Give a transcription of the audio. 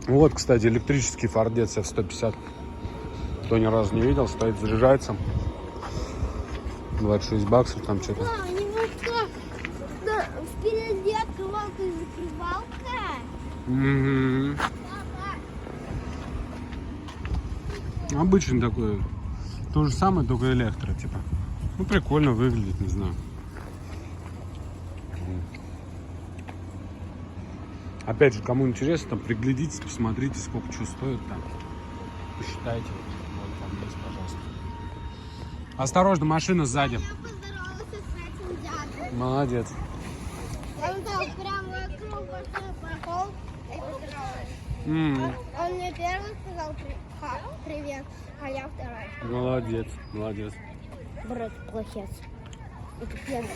Вот, кстати, электрический Фордец F-150. Кто ни разу не видел, стоит, заряжается. 26 баксов, там что-то. Да, немножко впереди открывалка и закрывалка. Обычный такой. То же самое, только электро, типа. Ну, прикольно выглядит, не знаю. Опять же, кому интересно, там приглядитесь, посмотрите, сколько что стоит там. Посчитайте. Вот там есть, пожалуйста. Осторожно, машина сзади. Я поздоровалась с этим дядей. Молодец. Он дал прямо вокруг большой прохол и поздоровалась. Он мне первый сказал привет, а я второй. Молодец, молодец. Брат, плохец. Это первый.